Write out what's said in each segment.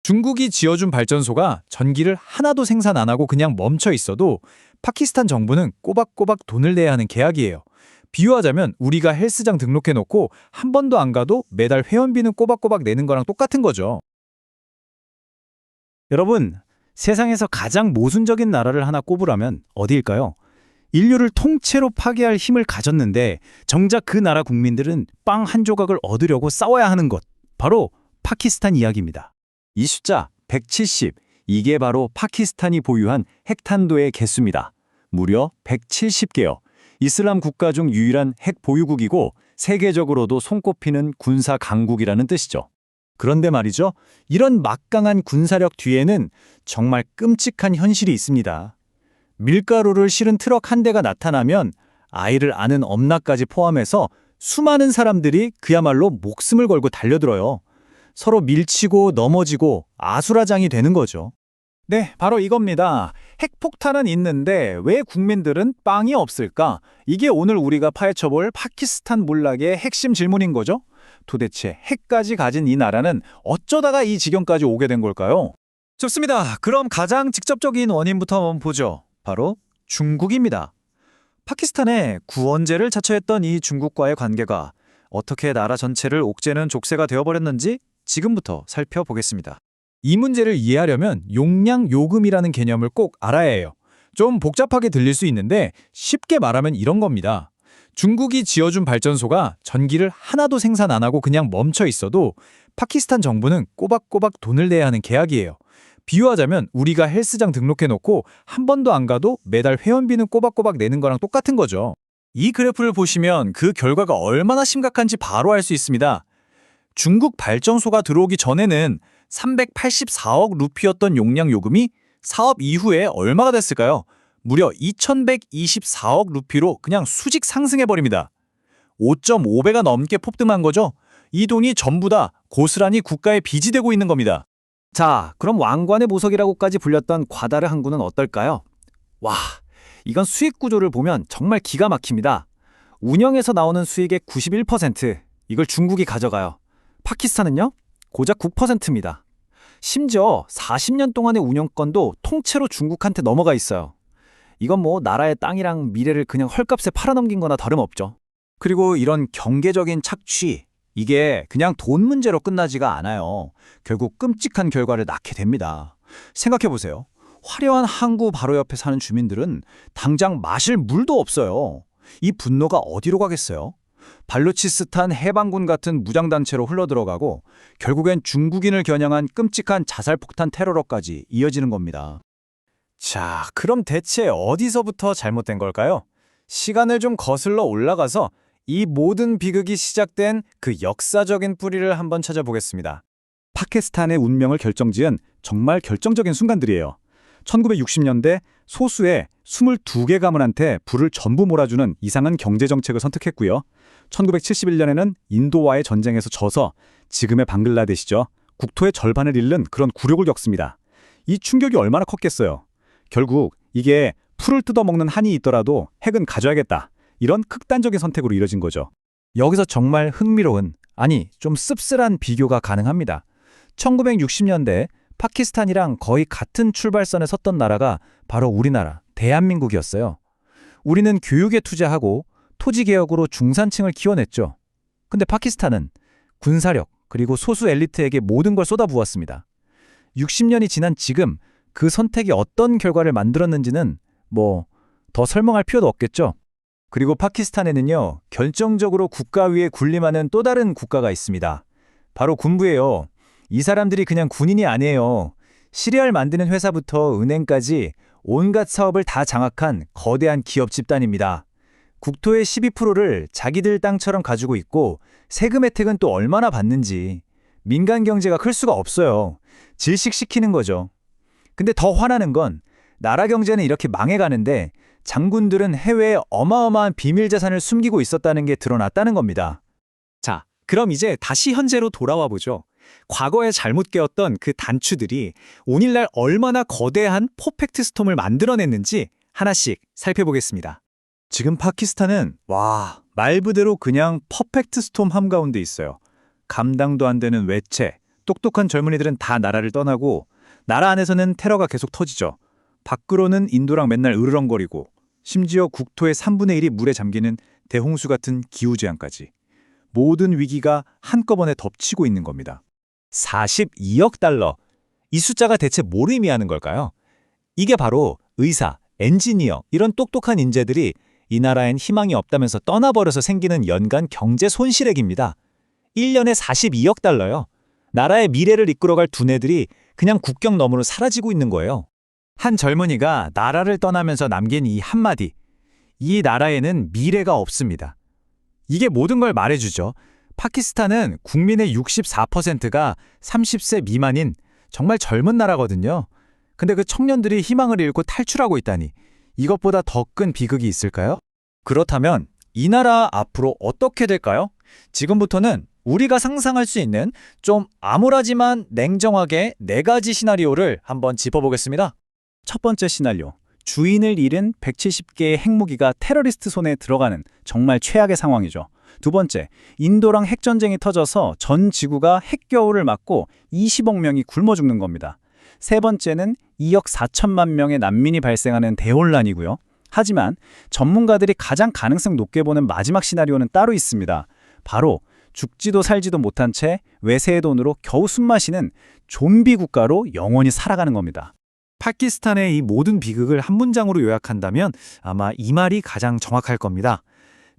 중국이 지어준 발전소가 전기를 하나도 생산 안 하고 그냥 멈춰 있어도 파키스탄 정부는 꼬박꼬박 돈을 내야 하는 계약이에요. 비유하자면 우리가 헬스장 등록해놓고 한 번도 안 가도 매달 회원비는 꼬박꼬박 내는 거랑 똑같은 거죠. 여러분, 세상에서 가장 모순적인 나라를 하나 꼽으라면 어디일까요? 인류를 통째로 파괴할 힘을 가졌는데 정작 그 나라 국민들은 빵 한 조각을 얻으려고 싸워야 하는 것. 바로 파키스탄 이야기입니다. 이 숫자 170, 이게 바로 파키스탄이 보유한 핵탄도의 개수입니다. 무려 170개요. 이슬람 국가 중 유일한 핵 보유국이고 세계적으로도 손꼽히는 군사 강국이라는 뜻이죠. 그런데 말이죠, 이런 막강한 군사력 뒤에는 정말 끔찍한 현실이 있습니다. 밀가루를 실은 트럭 한 대가 나타나면 아이를 아는 엄마까지 포함해서 수많은 사람들이 그야말로 목숨을 걸고 달려들어요. 서로 밀치고 넘어지고 아수라장이 되는 거죠. 네, 바로 이겁니다. 핵폭탄은 있는데 왜 국민들은 빵이 없을까? 이게 오늘 우리가 파헤쳐볼 파키스탄 몰락의 핵심 질문인 거죠. 도대체 핵까지 가진 이 나라는 어쩌다가 이 지경까지 오게 된 걸까요? 좋습니다. 그럼 가장 직접적인 원인부터 한번 보죠. 바로 중국입니다. 파키스탄에 구원제를 자처했던 이 중국과의 관계가 어떻게 나라 전체를 옥죄는 족쇄가 되어버렸는지 지금부터 살펴보겠습니다. 이 문제를 이해하려면 용량 요금이라는 개념을 꼭 알아야 해요. 좀 복잡하게 들릴 수 있는데 쉽게 말하면 이런 겁니다. 중국이 지어준 발전소가 전기를 하나도 생산 안 하고 그냥 멈춰 있어도 파키스탄 정부는 꼬박꼬박 돈을 내야 하는 계약이에요. 비유하자면 우리가 헬스장 등록해놓고 한 번도 안 가도 매달 회원비는 꼬박꼬박 내는 거랑 똑같은 거죠. 이 그래프를 보시면 그 결과가 얼마나 심각한지 바로 알 수 있습니다. 중국 발전소가 들어오기 전에는 384억 루피였던 용량 요금이 사업 이후에 얼마가 됐을까요? 무려 2124억 루피로 그냥 수직 상승해버립니다. 5.5배가 넘게 폭등한 거죠. 이 돈이 전부 다 고스란히 국가에 빚이 되고 있는 겁니다. 자, 그럼 왕관의 보석이라고까지 불렸던 과다르 항구는 어떨까요? 와, 이건 수익 구조를 보면 정말 기가 막힙니다. 운영에서 나오는 수익의 91%, 이걸 중국이 가져가요. 파키스탄은요? 고작 9%입니다. 심지어 40년 동안의 운영권도 통째로 중국한테 넘어가 있어요. 이건 뭐 나라의 땅이랑 미래를 그냥 헐값에 팔아넘긴 거나 다름없죠. 그리고 이런 경제적인 착취, 이게 그냥 돈 문제로 끝나지가 않아요. 결국 끔찍한 결과를 낳게 됩니다. 생각해보세요. 화려한 항구 바로 옆에 사는 주민들은 당장 마실 물도 없어요. 이 분노가 어디로 가겠어요? 발루치스탄 해방군 같은 무장단체로 흘러들어가고 결국엔 중국인을 겨냥한 끔찍한 자살폭탄 테러로까지 이어지는 겁니다. 자, 그럼 대체 어디서부터 잘못된 걸까요? 시간을 좀 거슬러 올라가서 이 모든 비극이 시작된 그 역사적인 뿌리를 한번 찾아보겠습니다. 파키스탄의 운명을 결정지은 정말 결정적인 순간들이에요. 1960년대 소수의 22개 가문한테 불을 전부 몰아주는 이상한 경제정책을 선택했고요. 1971년에는 인도와의 전쟁에서 져서 지금의 방글라데시죠. 국토의 절반을 잃는 그런 굴욕을 겪습니다. 이 충격이 얼마나 컸겠어요. 결국 이게 풀을 뜯어먹는 한이 있더라도 핵은 가져야겠다. 이런 극단적인 선택으로 이뤄진 거죠. 여기서 정말 흥미로운, 아니 좀 씁쓸한 비교가 가능합니다. 1960년대 파키스탄이랑 거의 같은 출발선에 섰던 나라가 바로 우리나라, 대한민국이었어요. 우리는 교육에 투자하고 토지개혁으로 중산층을 키워냈죠. 근데 파키스탄은 군사력 그리고 소수 엘리트에게 모든 걸 쏟아부었습니다. 60년이 지난 지금 그 선택이 어떤 결과를 만들었는지는 더 설명할 필요도 없겠죠. 그리고 파키스탄에는요, 결정적으로 국가 위에 군림하는 또 다른 국가가 있습니다. 바로 군부예요. 이 사람들이 그냥 군인이 아니에요. 시리얼 만드는 회사부터 은행까지 온갖 사업을 다 장악한 거대한 기업 집단입니다. 국토의 12%를 자기들 땅처럼 가지고 있고 세금 혜택은 또 얼마나 받는지 민간 경제가 클 수가 없어요. 질식시키는 거죠. 근데 더 화나는 건 나라 경제는 이렇게 망해가는데 장군들은 해외에 어마어마한 비밀 자산을 숨기고 있었다는 게 드러났다는 겁니다. 자, 그럼 이제 다시 현재로 돌아와 보죠. 과거에 잘못 깨었던 그 단추들이 오늘날 얼마나 거대한 퍼펙트 스톰을 만들어냈는지 하나씩 살펴보겠습니다. 지금 파키스탄은 말 그대로 그냥 퍼펙트 스톰 한가운데 있어요. 감당도 안 되는 외채, 똑똑한 젊은이들은 다 나라를 떠나고 나라 안에서는 테러가 계속 터지죠. 밖으로는 인도랑 맨날 으르렁거리고 심지어 국토의 3분의 1이 물에 잠기는 대홍수 같은 기후재앙까지. 모든 위기가 한꺼번에 덮치고 있는 겁니다. 42억 달러. 이 숫자가 대체 뭘 의미하는 걸까요? 이게 바로 의사, 엔지니어 이런 똑똑한 인재들이 이 나라엔 희망이 없다면서 떠나버려서 생기는 연간 경제 손실액입니다. 1년에 42억 달러요. 나라의 미래를 이끌어갈 두뇌들이 그냥 국경 너머로 사라지고 있는 거예요. 한 젊은이가 나라를 떠나면서 남긴 이 한마디. 이 나라에는 미래가 없습니다. 이게 모든 걸 말해주죠. 파키스탄은 국민의 64%가 30세 미만인 정말 젊은 나라거든요. 근데 그 청년들이 희망을 잃고 탈출하고 있다니 이것보다 더 큰 비극이 있을까요? 그렇다면 이 나라 앞으로 어떻게 될까요? 지금부터는 우리가 상상할 수 있는 좀 암울하지만 냉정하게 4가지 시나리오를 한번 짚어보겠습니다. 첫 번째 시나리오. 주인을 잃은 170개의 핵무기가 테러리스트 손에 들어가는 정말 최악의 상황이죠. 두 번째, 인도랑 핵전쟁이 터져서 전 지구가 핵겨울을 맞고 20억 명이 굶어 죽는 겁니다. 세 번째는 2억 4천만 명의 난민이 발생하는 대혼란이고요. 하지만 전문가들이 가장 가능성 높게 보는 마지막 시나리오는 따로 있습니다. 바로 죽지도 살지도 못한 채 외세의 돈으로 겨우 숨마시는 좀비 국가로 영원히 살아가는 겁니다. 파키스탄의 이 모든 비극을 한 문장으로 요약한다면 아마 이 말이 가장 정확할 겁니다.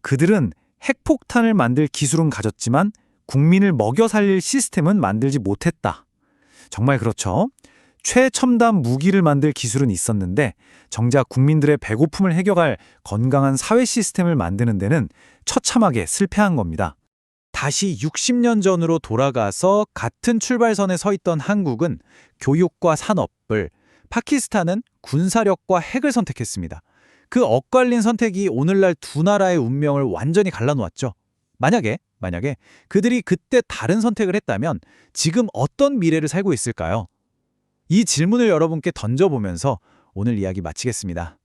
그들은 핵폭탄을 만들 기술은 가졌지만 국민을 먹여 살릴 시스템은 만들지 못했다. 정말 그렇죠. 최첨단 무기를 만들 기술은 있었는데 정작 국민들의 배고픔을 해결할 건강한 사회 시스템을 만드는 데는 처참하게 실패한 겁니다. 다시 60년 전으로 돌아가서 같은 출발선에 서 있던 한국은 교육과 산업을, 파키스탄은 군사력과 핵을 선택했습니다. 그 엇갈린 선택이 오늘날 두 나라의 운명을 완전히 갈라놓았죠. 만약에 그들이 그때 다른 선택을 했다면 지금 어떤 미래를 살고 있을까요? 이 질문을 여러분께 던져보면서 오늘 이야기 마치겠습니다.